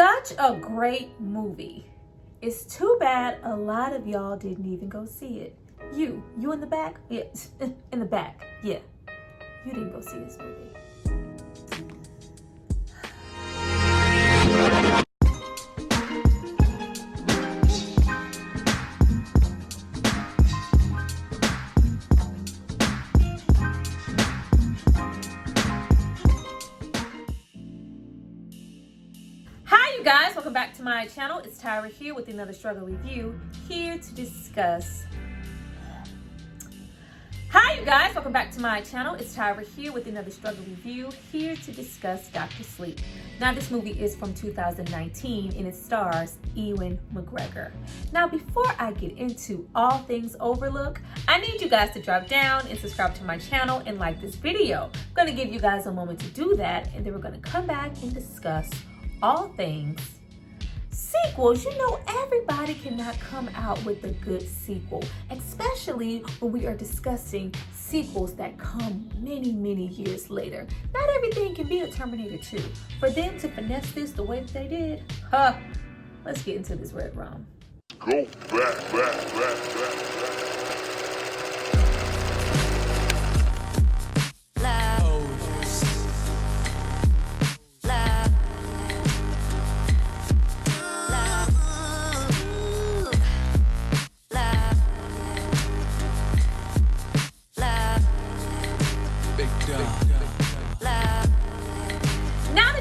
Such a great movie. It's too bad a lot of y'all didn't even go see it. You in the back? Yeah, in the back. Yeah, you didn't go see this movie. Guys, welcome back to my channel. It's Tyra here with another struggle review, here to discuss. Hi you guys, welcome back to my channel. It's Tyra here with another struggle review, here to discuss Dr. Sleep. Now this movie is from 2019 and it stars Ewan McGregor. Now before I get into all things Overlook, I need you guys to drop down and subscribe to my channel and like this video. I'm going to give you guys a moment to do that, and then we're going to come back and discuss all things sequels. You know, everybody cannot come out with a good sequel, especially when we are discussing sequels that come many years later. Not everything can be a Terminator 2. For them to finesse this the way that they did, let's get into this red rum. Go back.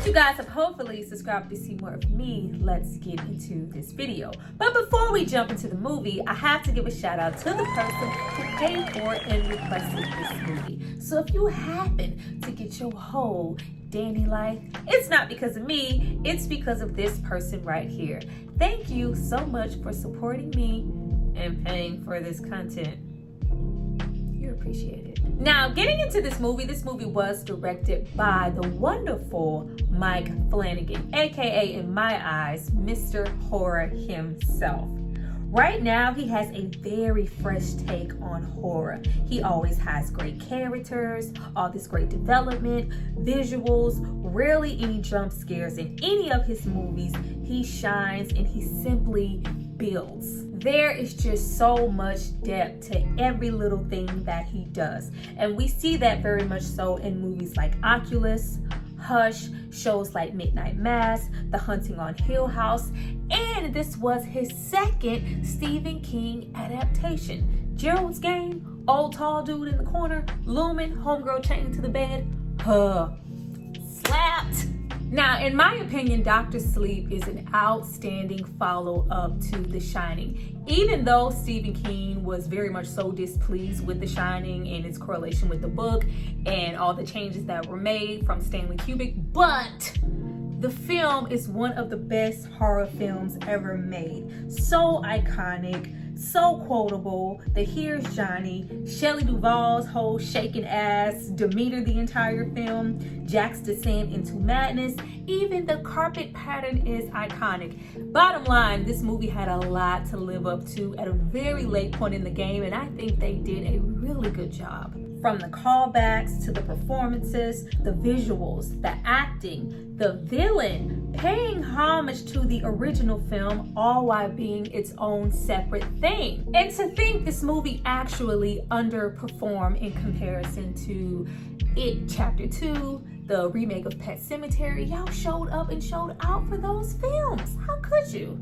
You guys have hopefully subscribed to see more of me. Let's get into this video. But before we jump into the movie, I have to give a shout out to the person who paid for and requested this movie. So if you happen to get your whole Danny life, it's not because of me, it's because of this person right here. Thank you so much for supporting me and paying for this content. You're appreciated. Now, getting into this movie was directed by the wonderful Mike Flanagan, aka in my eyes, Mr. Horror himself. Right now, he has a very fresh take on horror. He always has great characters, all this great development, visuals, rarely any jump scares in any of his movies. He shines and he simply builds. There is just so much depth to every little thing that he does. And we see that very much so in movies like Oculus, Hush, shows like Midnight Mass, The Hunting on Hill House, and this was his second Stephen King adaptation. Gerald's Game, old tall dude in the corner, looming, homegirl chained to the bed, slapped. Now, in my opinion, Dr. Sleep is an outstanding follow-up to The Shining. Even though Stephen King was very much so displeased with The Shining and its correlation with the book and all the changes that were made from Stanley Kubrick, but the film is one of the best horror films ever made. So iconic, so quotable. The Here's Johnny, Shelley Duvall's whole shaking ass demeanor the entire film, Jack's descent into madness, even the carpet pattern is iconic. Bottom line, this movie had a lot to live up to at a very late point in the game, and I think they did a really good job. From the callbacks to the performances, the visuals, the acting, the villain, paying homage to the original film, all while being its own separate thing. And to think this movie actually underperformed in comparison to It Chapter 2, the remake of Pet Sematary. Y'all showed up and showed out for those films. How could you?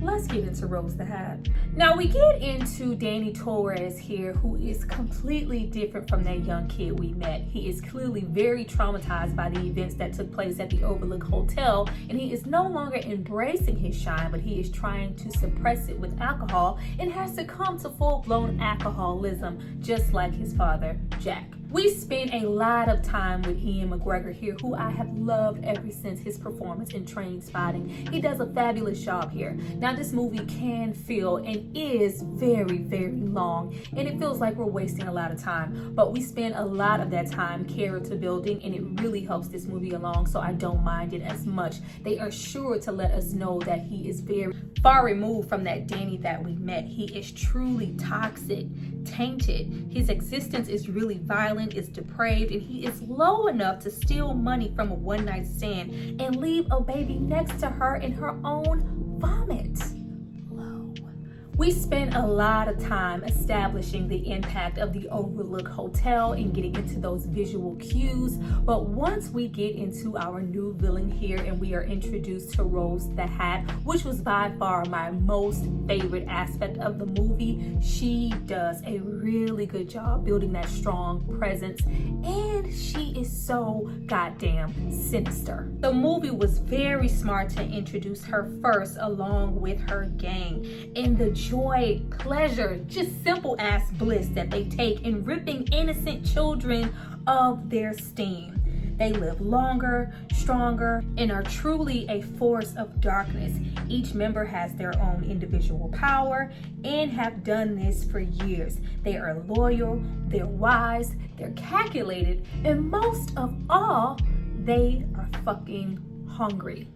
Let's get into Rose the Hat. Now we get into Danny Torrance here, who is completely different from that young kid we met. He is clearly very traumatized by the events that took place at the Overlook Hotel, and he is no longer embracing his shine, but he is trying to suppress it with alcohol and has succumbed to full-blown alcoholism, just like his father, Jack. We spend a lot of time with Ewan McGregor here, who I have loved ever since his performance in Trainspotting. He does a fabulous job here. Now this movie can feel and is very long, and it feels like we're wasting a lot of time, but we spend a lot of that time character building, and it really helps this movie along, so I don't mind it as much. They are sure to let us know that he is very far removed from that Danny that we met. He is truly toxic, tainted. His existence is really violent violent, is depraved, and he is low enough to steal money from a one-night stand and leave a baby next to her in her own vomit. We spent a lot of time establishing the impact of the Overlook Hotel and getting into those visual cues, but once we get into our new villain here and we are introduced to Rose the Hat, which was by far my most favorite aspect of the movie, she does a really good job building that strong presence, and she is so goddamn sinister. The movie was very smart to introduce her first along with her gang, and the joy, pleasure, just simple ass bliss that they take in ripping innocent children of their steam. They live longer, stronger, and are truly a force of darkness. Each member has their own individual power and have done this for years. They are loyal, they're wise, they're calculated, and most of all, they are fucking hungry.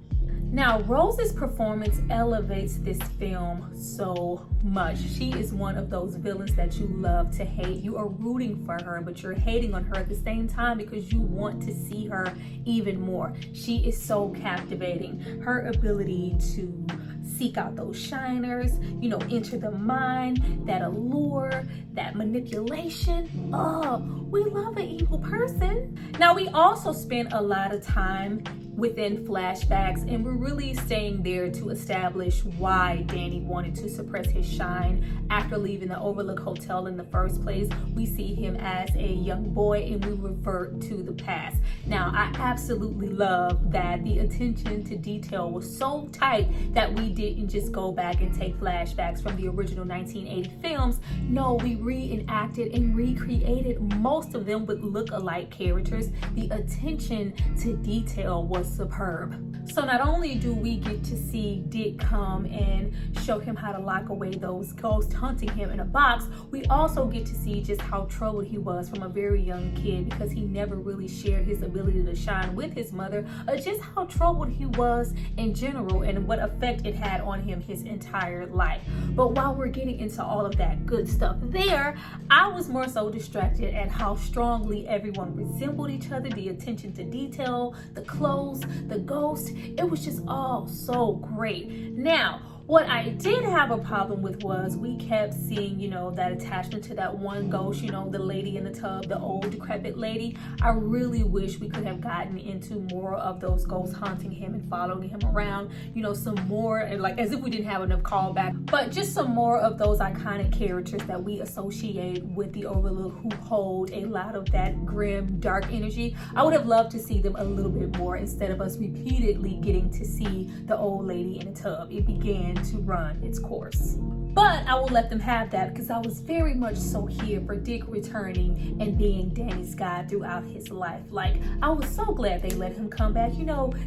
Now, Rose's performance elevates this film so much. She is one of those villains that you love to hate. You are rooting for her, but you're hating on her at the same time because you want to see her even more. She is so captivating. Her ability to seek out those shiners, enter the mind, that allure, that manipulation. Oh, we love an evil person. Now, we also spent a lot of time within flashbacks, and we're really staying there to establish why Danny wanted to suppress his shine after leaving the Overlook Hotel in the first place. We see him as a young boy and we revert to the past. Now, I absolutely love that the attention to detail was so tight that we didn't just go back and take flashbacks from the original 1980 films. No, we reenacted and recreated most of them with look-alike characters. The attention to detail was superb. So not only do we get to see Dick come and show him how to lock away those ghosts hunting him in a box, we also get to see just how troubled he was from a very young kid, because he never really shared his ability to shine with his mother, or just how troubled he was in general and what effect it had on him his entire life. But while we're getting into all of that good stuff there, I was more so distracted at how strongly everyone resembled each other, the attention to detail, the clothes, the ghost. It was just all so great. Now, what I did have a problem with was we kept seeing, that attachment to that one ghost, the lady in the tub, the old decrepit lady. I really wish we could have gotten into more of those ghosts haunting him and following him around, some more, and like as if we didn't have enough callback, but just some more of those iconic characters that we associate with the Overlook who hold a lot of that grim, dark energy. I would have loved to see them a little bit more instead of us repeatedly getting to see the old lady in a tub. It began to run its course. But I will let them have that because I was very much so here for Dick returning and being Danny's guide throughout his life. Like, I was so glad they let him come back.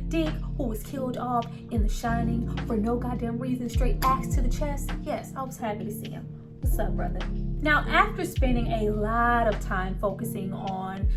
Dick, who was killed off in The Shining for no goddamn reason, straight axe to the chest. Yes, I was happy to see him. What's up, brother? Now, after spending a lot of time focusing on,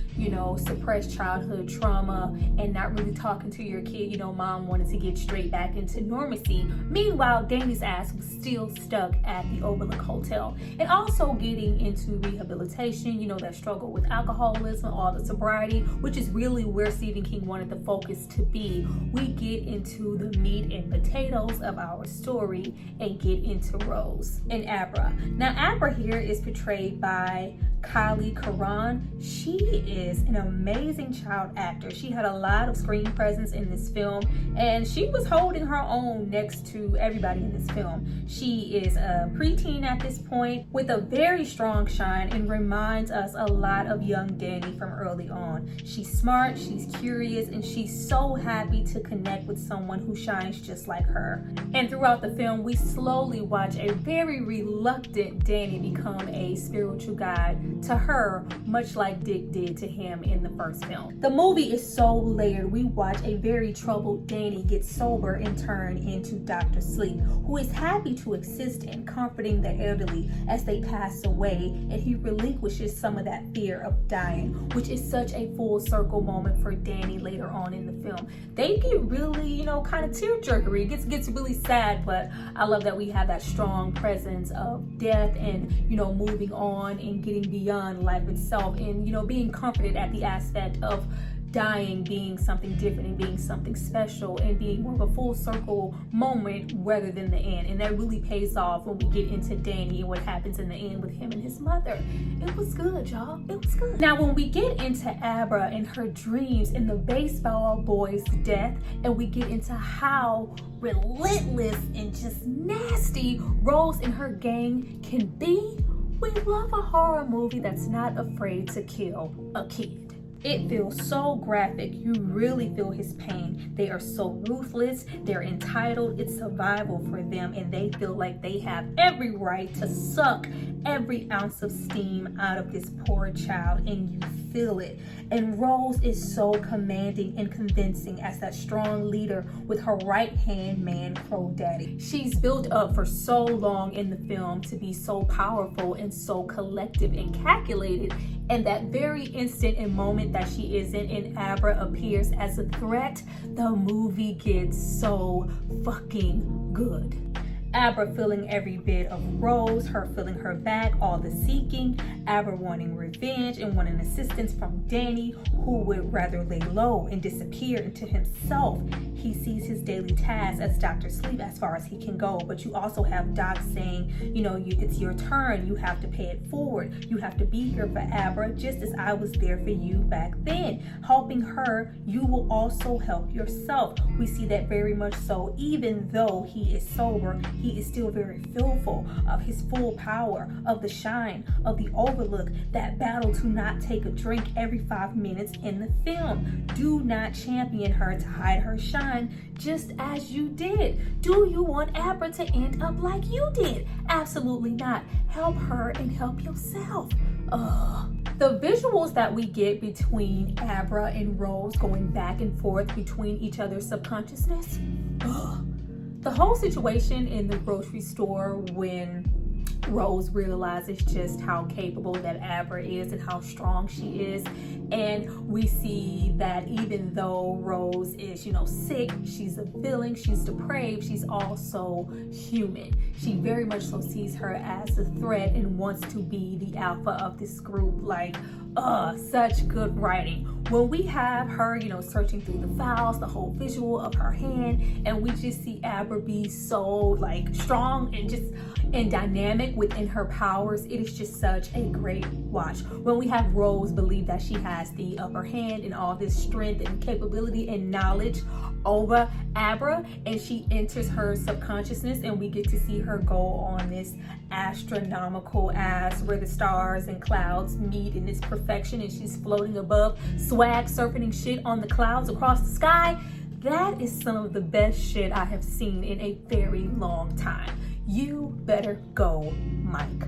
suppressed childhood trauma and not really talking to your kid, mom wanted to get straight back into normalcy. Meanwhile, Danny's ass was still stuck at the Overlook Hotel. And also getting into rehabilitation, that struggle with alcoholism, all the sobriety, which is really where Stephen King wanted the focus to be. We get into the meat and potatoes of our story and get into Rose and Abra. Now, Abra here is portrayed by Kyliegh Curran. She is an amazing child actor. She had a lot of screen presence in this film, and she was holding her own next to everybody in this film. She is a preteen at this point with a very strong shine and reminds us a lot of young Danny from early on. She's smart, she's curious, and she's so happy to connect with someone who shines just like her. And throughout the film, we slowly watch a very reluctant Danny become a spiritual guide to her, much like Dick did to him in the first film. The movie is so layered. We watch a very troubled Danny get sober and turn into Dr. Sleep, who is happy to assist in comforting the elderly as they pass away, and he relinquishes some of that fear of dying, which is such a full circle moment for Danny later on in the film. They get really, kind of tear-jerkery. It gets really sad, but I love that we have that strong presence of death and, moving on and getting beyond life itself, and being comforted at the aspect of dying being something different and being something special and being more of a full circle moment rather than the end. And that really pays off when we get into Danny and what happens in the end with him and his mother. It was good, y'all. It was good. Now, when we get into Abra and her dreams and the baseball boy's death, and we get into how relentless and just nasty Rose and her gang can be, we love a horror movie that's not afraid to kill a kid. It feels so graphic. You really feel his pain. They are so ruthless. They're entitled. It's survival for them, and they feel like they have every right to suck every ounce of steam out of this poor child, and you feel it. And Rose is so commanding and convincing as that strong leader with her right-hand man, Crow Daddy. She's built up for so long in the film to be so powerful and so collective and calculated. And that very instant and moment that she is in, and Abra appears as a threat, the movie gets so fucking good. Abra feeling every bit of Rose, her feeling her back, all the seeking, Abra wanting revenge and wanting assistance from Danny, who would rather lay low and disappear into himself. He sees his daily tasks as Dr. Sleep as far as he can go, but you also have Doc saying, it's your turn, you have to pay it forward, you have to be here for Abra just as I was there for you back then. Helping her, you will also help yourself. We see that very much so. Even though he is sober, he is still very fearful of his full power, of the shine, of the overlook, that battle to not take a drink every 5 minutes in the film. Do not champion her to hide her shine just as you did. Do you want Abra to end up like you did? Absolutely not. Help her and help yourself. The visuals that we get between Abra and Rose going back and forth between each other's subconsciousness. The whole situation in the grocery store when Rose realizes just how capable that Abra is and how strong she is. And we see that even though Rose is, sick, she's a villain, she's depraved, she's also human. She very much so sees her as a threat and wants to be the alpha of this group. Such good writing. When we have her, searching through the files, the whole visual of her hand, and we just see Abra be so strong and dynamic within her powers, it is just such a great watch. When we have Rose believe that she has the upper hand and all this strength and capability and knowledge over Abra, and she enters her subconsciousness, and we get to see her go on this astronomical ass where the stars and clouds meet in its perfection, and she's floating above, swag surfing shit on the clouds across the sky. That is some of the best shit I have seen in a very long time. You better go, Mike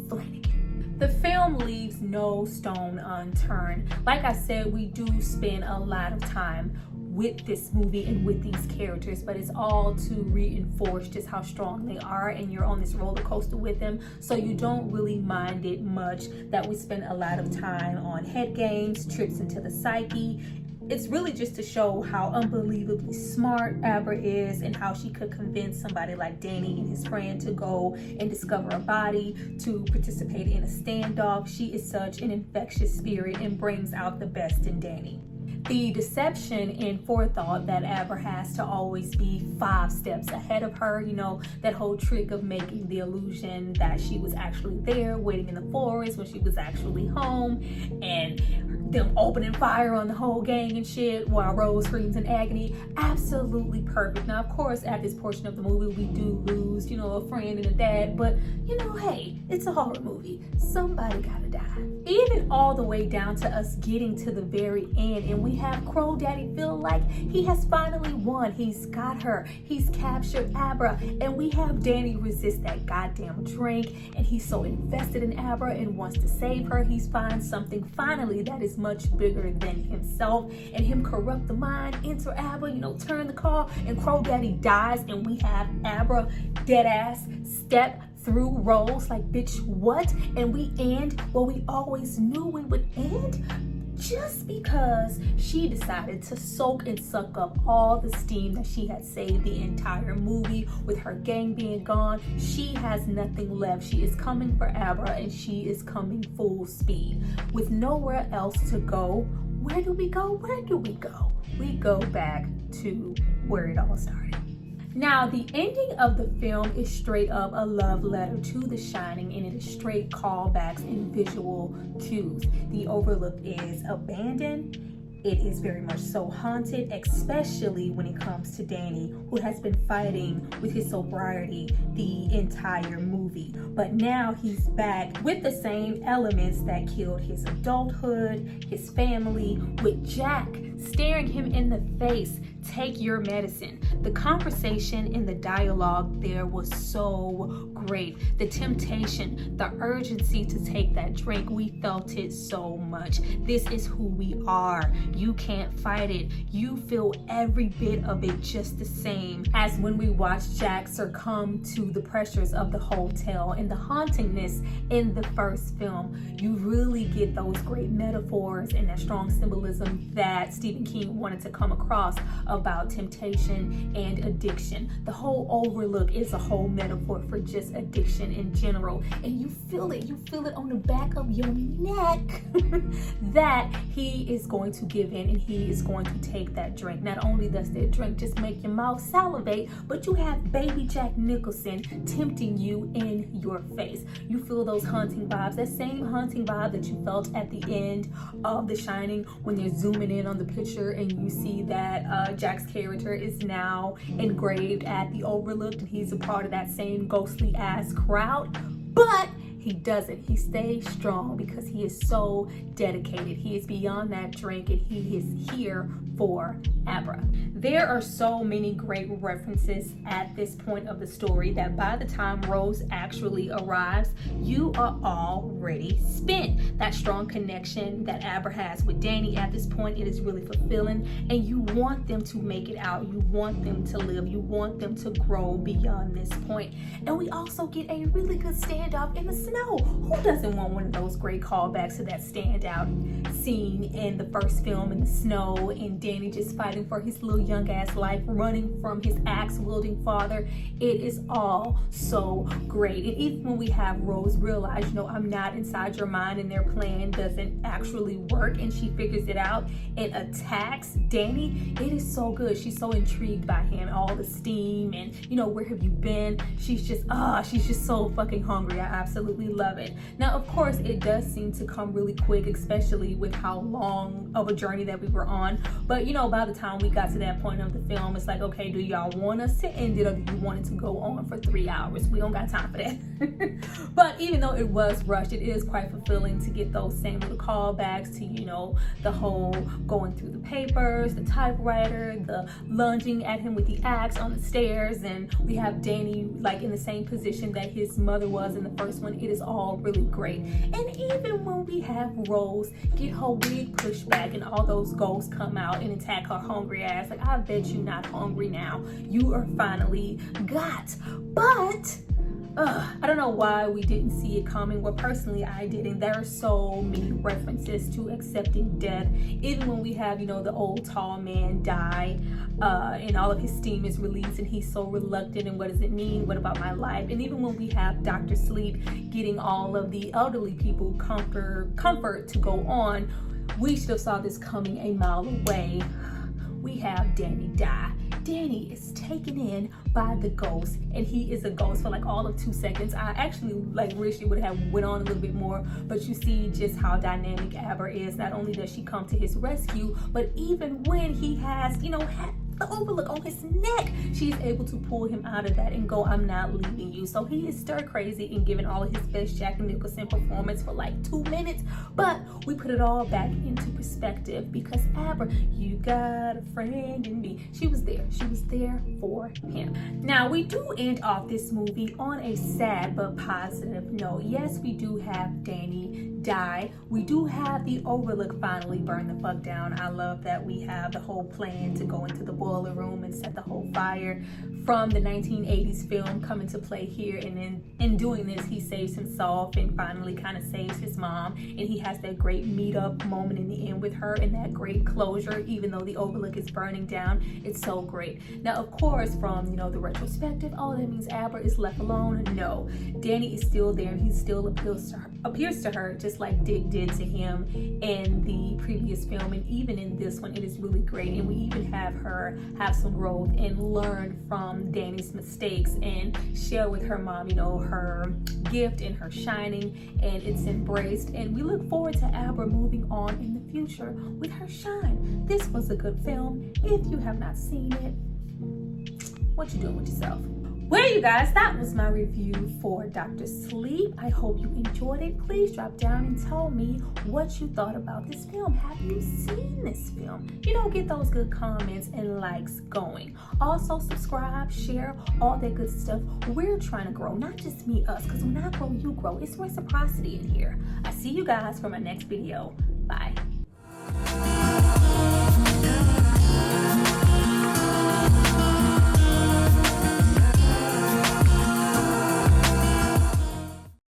Flanagan. The film leaves no stone unturned. Like I said, we do spend a lot of time with this movie and with these characters, but it's all to reinforce just how strong they are, and you're on this roller coaster with them, so you don't really mind it much that we spend a lot of time on head games, trips into the psyche. It's really just to show how unbelievably smart Abra is and how she could convince somebody like Danny and his friend to go and discover a body, to participate in a standoff. She is such an infectious spirit and brings out the best in Danny. The deception and forethought that Abra has to always be 5 steps ahead of her, that whole trick of making the illusion that she was actually there waiting in the forest when she was actually home, and them opening fire on the whole gang and shit while Rose screams in agony. Absolutely perfect. Now, of course, at this portion of the movie, we do lose, a friend and a dad, but, hey, it's a horror movie. Somebody gotta die. Even all the way down to us getting to the very end, and we have Crow Daddy feel like he has finally won. He's got her. He's captured Abra, and we have Danny resist that goddamn drink, and he's so invested in Abra and wants to save her. He's finds something finally that is much bigger than himself, and him corrupt the mind, enter Abra, turn the car, and Crow Daddy dies, and we have Abra dead ass step through Rose like, bitch, what? And we end what we always knew we would end. just because she decided to soak and suck up all the steam that she had saved the entire movie. With her gang being gone, she has nothing left. She is coming for Abra, and she is coming full speed. With nowhere else to go, where do we go? Where do we go? We go back to where it all started. Now, the ending of the film is straight up a love letter to The Shining, and it is straight callbacks and visual cues. The Overlook is abandoned. It is very much so haunted, especially when it comes to Danny, who has been fighting with his sobriety the entire movie. But now he's back with the same elements that killed his adulthood, his family, with Jack staring him in the face, "Take your medicine." The conversation and the dialogue there was so great. The temptation, the urgency to take that drink, we felt it so much. This is who we are. You can't fight it. You feel every bit of it just the same as when we watched Jack succumb to the pressures of the hotel and the hauntingness in the first film. You really get those great metaphors and that strong symbolism that Stephen King wanted to come across about temptation and addiction. The whole Overlook is a whole metaphor for just addiction in general, and you feel it on the back of your neck that he is going to give in and he is going to take that drink. Not only does that drink just make your mouth salivate, but you have baby Jack Nicholson tempting you in your face. You feel those haunting vibes, that same haunting vibe that you felt at the end of The Shining when they're zooming in on the picture and you see that Jack's character is now engraved at the Overlook, and he's a part of that same ghostly ass crowd. But he doesn't. He stays strong because he is so dedicated. He is beyond that drink, and he is here for Abra. There are so many great references at this point of the story that by the time Rose actually arrives, you are already spent. That strong connection that Abra has with Danny at this point, it is really fulfilling, and you want them to make it out. You want them to live. You want them to grow beyond this point. And we also get a really good standoff in the snow. Who doesn't want one of those great callbacks to that standout scene in the first film in the snow, and Danny just fighting for his little young ass life, running from his axe wielding father? It is all so great. And even when we have Rose realize, I'm not inside your mind, and their plan doesn't actually work, and she figures it out and attacks Danny, it is so good. She's so intrigued by him, all the steam, and where have you been? She's just so fucking hungry. I absolutely love it. Now, of course, it does seem to come really quick, especially with how long of a journey that we were on. But by the time we got to that point of the film, it's like, okay, do y'all want us to end it, or do you want it to go on for 3 hours? We don't got time for that. But even though it was rushed, it is quite fulfilling to get those same little callbacks to the whole going through the papers, the typewriter, the lunging at him with the axe on the stairs, and we have Danny like in the same position that his mother was in the first one. It is all really great. And even when we have Rose get her wig pushed back and all those ghosts come out and attack her hungry ass, like, I bet you're not hungry now. You are finally got. But I don't know why we didn't see it coming. Well, personally, I didn't. There are so many references to accepting death. Even when we have, the old tall man die, and all of his steam is released, and he's so reluctant, and what does it mean? What about my life? And even when we have Dr. Sleep getting all of the elderly people comfort to go on, we should have saw this coming a mile away. We have Danny die. Danny is taken in by the ghost, and he is a ghost for like all of 2 seconds. I actually wish it would have went on a little bit more, but you see just how dynamic Abra is. Not only does she come to his rescue, but even when he has, had the Overlook on his neck, she's able to pull him out of that and go, I'm not leaving you. So he is stir crazy and giving all of his best Jack Nicholson performance for like 2 minutes, but we put it all back into perspective because Abra, you got a friend in me. She was there for him. Now, we do end off this movie on a sad but positive note. Yes, we do have Danny die. We do have the Overlook finally burn the fuck down. I love that we have the whole plan to go into the boiler room and set the whole fire from the 1980s film come into play here, and in doing this he saves himself and finally kind of saves his mom, and he has that great meet-up moment in the end with her and that great closure, even though the overlook is burning down. It's so great. Now of course, from the retrospective, oh, that means Abra is left alone. No, Danny is still there, and he still appears to her just like Dick did to him in the previous film, and even in this one it is really great. And we even have her have some growth and learn from Danny's mistakes and share with her mom, her gift and her shining, and it's embraced. And we look forward to Abra moving on in the future with her shine. This was a good film. If you have not seen it, what you doing with yourself? Well, you guys, that was my review for Dr. Sleep. I hope you enjoyed it. Please drop down and tell me what you thought about this film. Have you seen this film? Get those good comments and likes going. Also, subscribe, share, all that good stuff. We're trying to grow, not just me, us, because when I grow, you grow. It's reciprocity in here. I see you guys for my next video. Bye.